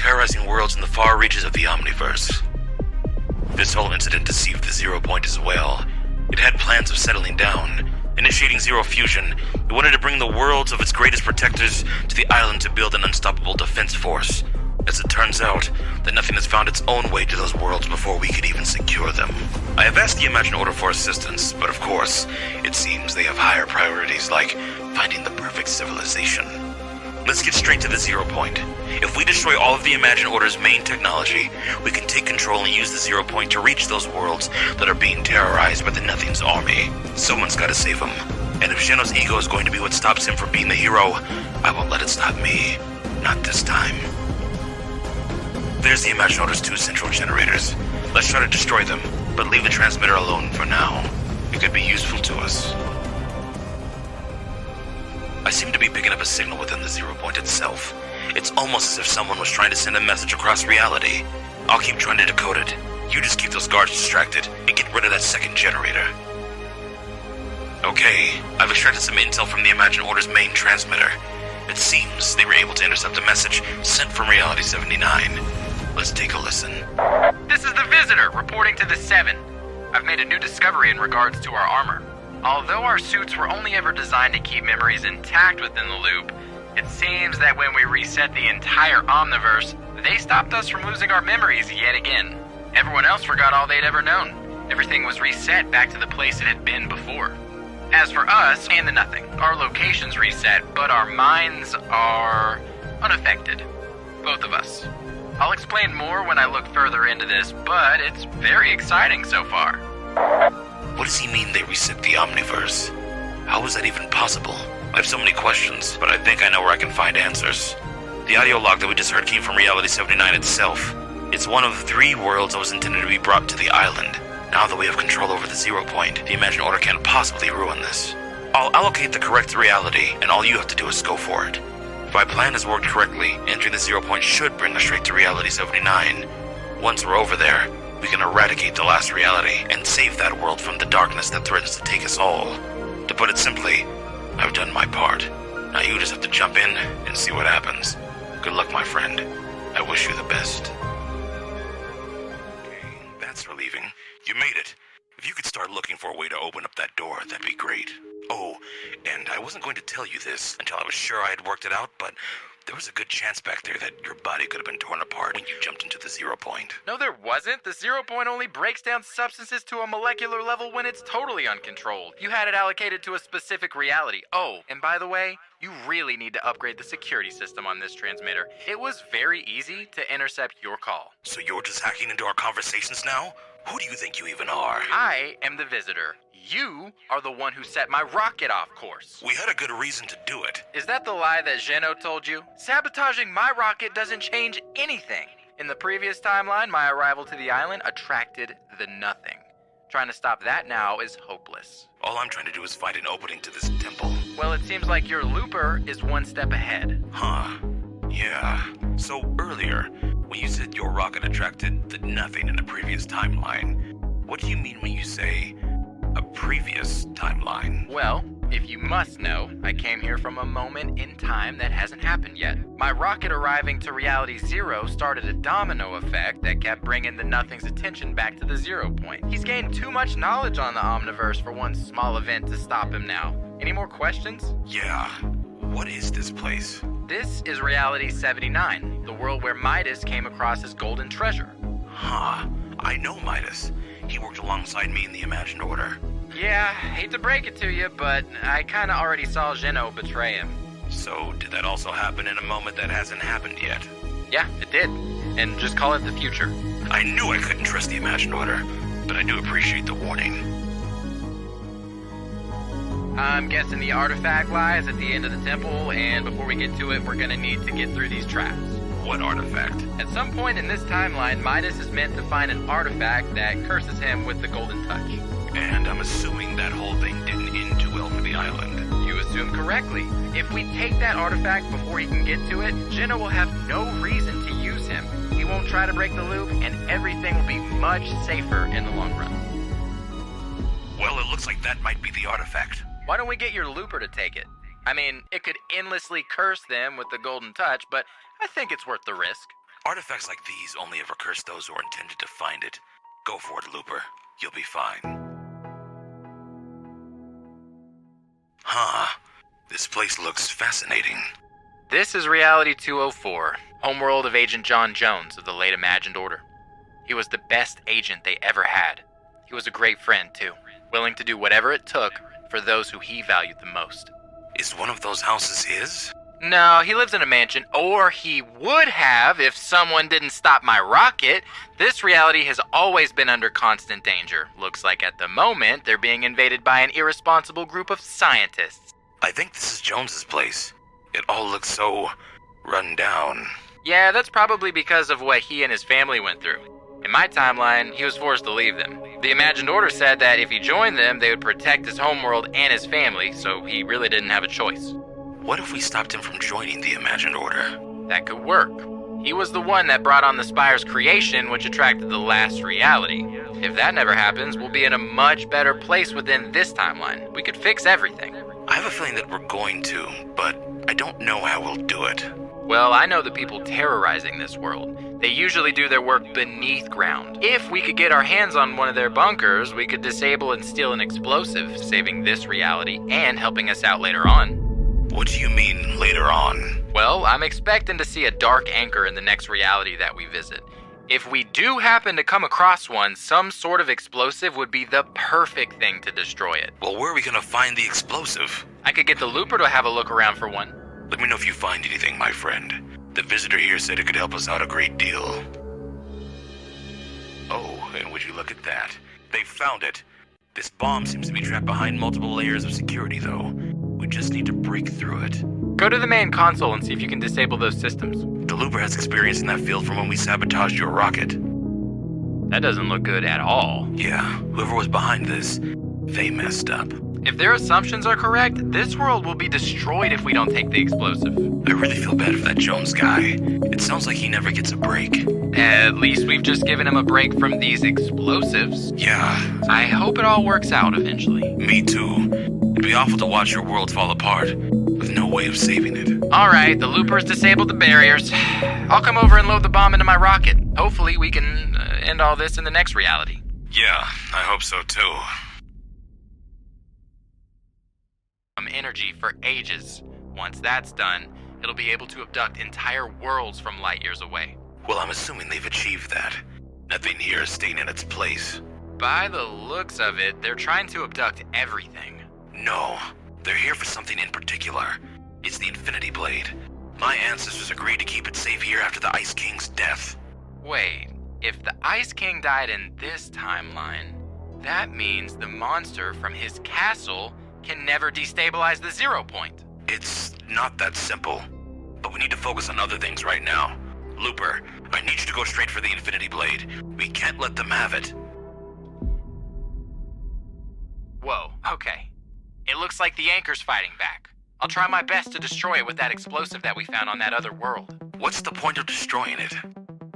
terrorizing worlds in the far reaches of the Omniverse. This whole incident deceived the Zero Point as well. It had plans of settling down, initiating Zero Fusion. It wanted to bring the worlds of its greatest protectors to the island to build an unstoppable defense force. As it turns out, that nothing has found its own way to those worlds before we could even secure them. I have asked the Imagine Order for assistance, but of course, it seems they have higher priorities like finding the perfect civilization. Let's get straight to the Zero Point. If we destroy all of the Imagine Order's main technology, we can take control and use the Zero Point to reach those worlds that are being terrorized by the Nothing's army. Someone's gotta save him. And if Zeno's ego is going to be what stops him from being the hero, I won't let it stop me. Not this time. There's the Imagine Order's 2 central generators. Let's try to destroy them, but leave the transmitter alone for now. It could be useful to us. I seem to be picking up a signal within the Zero Point itself. It's almost as if someone was trying to send a message across reality. I'll keep trying to decode it. You just keep those guards distracted and get rid of that second generator. Okay, I've extracted some intel from the Imagine Order's main transmitter. It seems they were able to intercept a message sent from Reality 79. Let's take a listen. This is the Visitor, reporting to the 7. I've made a new discovery in regards to our armor. Although our suits were only ever designed to keep memories intact within the loop, it seems that when we reset the entire Omniverse, they stopped us from losing our memories yet again. Everyone else forgot all they'd ever known. Everything was reset back to the place it had been before. As for us and the Nothing, our location's reset, but our minds are unaffected. Both of us. I'll explain more when I look further into this, but it's very exciting so far. What does he mean they reset the Omniverse? How is that even possible? I have so many questions, but I think I know where I can find answers. The audio log that we just heard came from Reality 79 itself. It's one of 3 worlds that was intended to be brought to the island. Now that we have control over the Zero Point, the Imagine Order can't possibly ruin this. I'll allocate the correct reality, and all you have to do is go for it. If my plan has worked correctly, entering the Zero Point should bring us straight to Reality 79. Once we're over there, we can eradicate the last reality and save that world from the darkness that threatens to take us all. To put it simply, I've done my part. Now you just have to jump in and see what happens. Good luck, my friend. I wish you the best. Okay, that's relieving. You made it. If you could start looking for a way to open up that door, that'd be great. Oh, and I wasn't going to tell you this until I was sure I had worked it out, but there was a good chance back there that your body could have been torn apart when you jumped into the Zero Point. No, there wasn't. The Zero Point only breaks down substances to a molecular level when it's totally uncontrolled. You had it allocated to a specific reality. Oh, and by the way, you really need to upgrade the security system on this transmitter. It was very easy to intercept your call. So you're just hacking into our conversations now? Who do you think you even are? I am the Visitor. You are the one who set my rocket off course. We had a good reason to do it. Is that the lie that Zeno told you? Sabotaging my rocket doesn't change anything. In the previous timeline, my arrival to the island attracted the Nothing. Trying to stop that now is hopeless. All I'm trying to do is find an opening to this temple. Well, it seems like your looper is one step ahead. Huh. Yeah. So earlier, when you said your rocket attracted the Nothing in the previous timeline, what do you mean when you say a previous timeline? Well, if you must know, I came here from a moment in time that hasn't happened yet. My rocket arriving to Reality Zero started a domino effect that kept bringing the Nothing's attention back to the Zero Point. He's gained too much knowledge on the Omniverse for one small event to stop him now. Any more questions? Yeah. What is this place? This is Reality 79, the world where Midas came across his golden treasure. Huh. I know Midas. He worked alongside me in the Imagine Order. Yeah, hate to break it to you, but I kinda already saw Zeno betray him. So, did that also happen in a moment that hasn't happened yet? Yeah, it did. And just call it the future. I knew I couldn't trust the Imagine Order, but I do appreciate the warning. I'm guessing the artifact lies at the end of the temple, and before we get to it, we're gonna need to get through these traps. What artifact? At some point in this timeline, Midas is meant to find an artifact that curses him with the golden touch. And I'm assuming that whole thing didn't end too well for the island. You assume correctly. If we take that artifact before he can get to it, Jenna will have no reason to use him. He won't try to break the loop, and everything will be much safer in the long run. Well, it looks like that might be the artifact. Why don't we get your looper to take it? I mean, it could endlessly curse them with the golden touch, but I think it's worth the risk. Artifacts like these only ever curse those who are intended to find it. Go for it, Looper. You'll be fine. Huh. This place looks fascinating. This is Reality 204, homeworld of Agent John Jones of the late Imagined Order. He was the best agent they ever had. He was a great friend, too, willing to do whatever it took for those who he valued the most. Is one of those houses his? No, he lives in a mansion, or he would have if someone didn't stop my rocket. This reality has always been under constant danger. Looks like at the moment, they're being invaded by an irresponsible group of scientists. I think this is Jones's place. It all looks so run down. Yeah, that's probably because of what he and his family went through. In my timeline, he was forced to leave them. The Imagined Order said that if he joined them, they would protect his homeworld and his family, so he really didn't have a choice. What if we stopped him from joining the Imagined Order? That could work. He was the one that brought on the Spire's creation, which attracted the last reality. If that never happens, we'll be in a much better place within this timeline. We could fix everything. I have a feeling that we're going to, but I don't know how we'll do it. Well, I know the people terrorizing this world. They usually do their work beneath ground. If we could get our hands on one of their bunkers, we could disable and steal an explosive, saving this reality and helping us out later on. What do you mean, later on? Well, I'm expecting to see a dark anchor in the next reality that we visit. If we do happen to come across one, some sort of explosive would be the perfect thing to destroy it. Well, where are we gonna find the explosive? I could get the Looper to have a look around for one. Let me know if you find anything, my friend. The visitor here said it could help us out a great deal. Oh, and would you look at that? They found it. This bomb seems to be trapped behind multiple layers of security, though. We just need to break through it. Go to the main console and see if you can disable those systems. The Looper has experience in that field from when we sabotaged your rocket. That doesn't look good at all. Yeah, whoever was behind this, they messed up. If their assumptions are correct, this world will be destroyed if we don't take the explosive. I really feel bad for that Jones guy. It sounds like he never gets a break. At least we've just given him a break from these explosives. Yeah. I hope it all works out eventually. Me too. It'd be awful to watch your world fall apart, with no way of saving it. Alright, the Looper's disabled the barriers. I'll come over and load the bomb into my rocket. Hopefully we can end all this in the next reality. Yeah, I hope so too. Energy for ages. Once that's done, it'll be able to abduct entire worlds from light years away. Well, I'm assuming they've achieved that. Nothing here is staying in its place. By the looks of it, they're trying to abduct everything. No, they're here for something in particular. It's the Infinity Blade. My ancestors agreed to keep it safe here after the Ice King's death. Wait, if the Ice King died in this timeline, that means the monster from his castle can never destabilize the 0 point. It's not that simple. But we need to focus on other things right now. Looper, I need you to go straight for the Infinity Blade. We can't let them have it. Whoa, okay. It looks like the anchor's fighting back. I'll try my best to destroy it with that explosive that we found on that other world. What's the point of destroying it?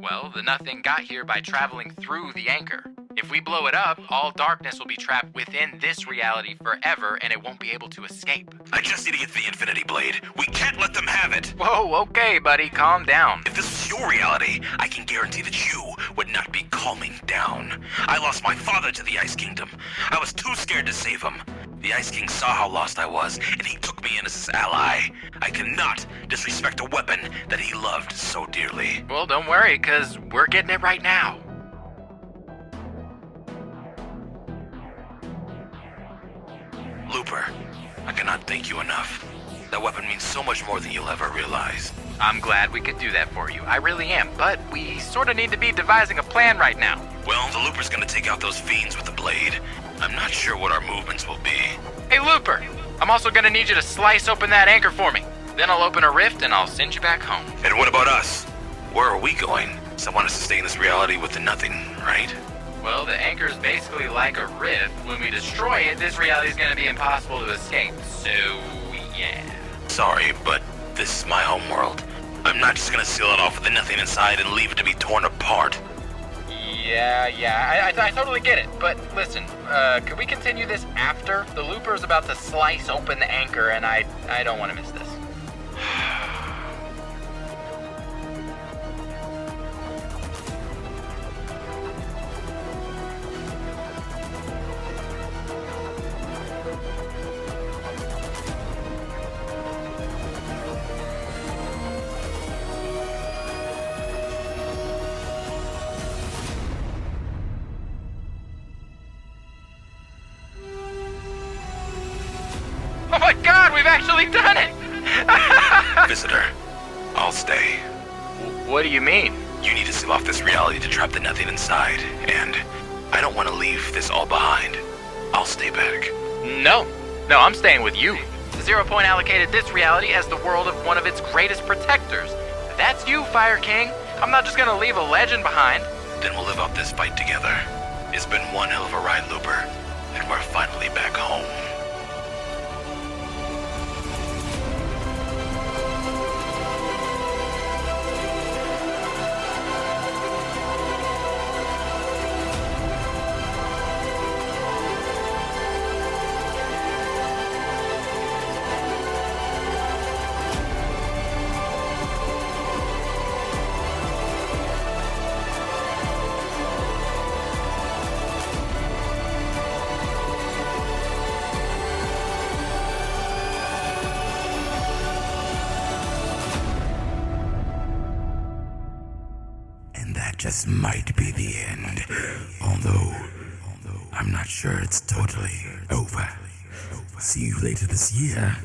Well, the Nothing got here by traveling through the anchor. If we blow it up, all darkness will be trapped within this reality forever, and it won't be able to escape. I just need to get the Infinity Blade. We can't let them have it. Whoa, okay, buddy, calm down. If this was your reality, I can guarantee that you would not be calming down. I lost my father to the Ice Kingdom. I was too scared to save him. The Ice King saw how lost I was, and he took me in as his ally. I cannot disrespect a weapon that he loved so dearly. Well, don't worry, because we're getting it right now. Looper, I cannot thank you enough. That weapon means so much more than you'll ever realize. I'm glad we could do that for you. I really am, but we sort of need to be devising a plan right now. Well, the Looper's gonna take out those fiends with the blade. I'm not sure what our movements will be. Hey, Looper, I'm also gonna need you to slice open that anchor for me. Then I'll open a rift and I'll send you back home. And what about us? Where are we going? Someone has to stay in this reality with the Nothing, right? Well, the anchor's basically like a rift. When we destroy it, this reality is gonna be impossible to escape. So, yeah. Sorry, but this is my homeworld. I'm not just gonna seal it off with the Nothing inside and leave it to be torn apart. Yeah, I totally get it. But listen, could we continue this after? The Looper's about to slice open the anchor, and I don't want to miss this. my god, we've actually done it! Visitor, I'll stay. What do you mean? You need to seal off this reality to trap the nothing inside, and I don't want to leave this all behind. I'll stay back. No, I'm staying with you. Zero Point allocated this reality as the world of one of its greatest protectors. That's you, Fire King. I'm not just gonna leave a legend behind. Then we'll live out this fight together. It's been one hell of a ride, Looper, and we're finally back home. That just might be the end. Although, I'm not sure it's totally over. See you later this year.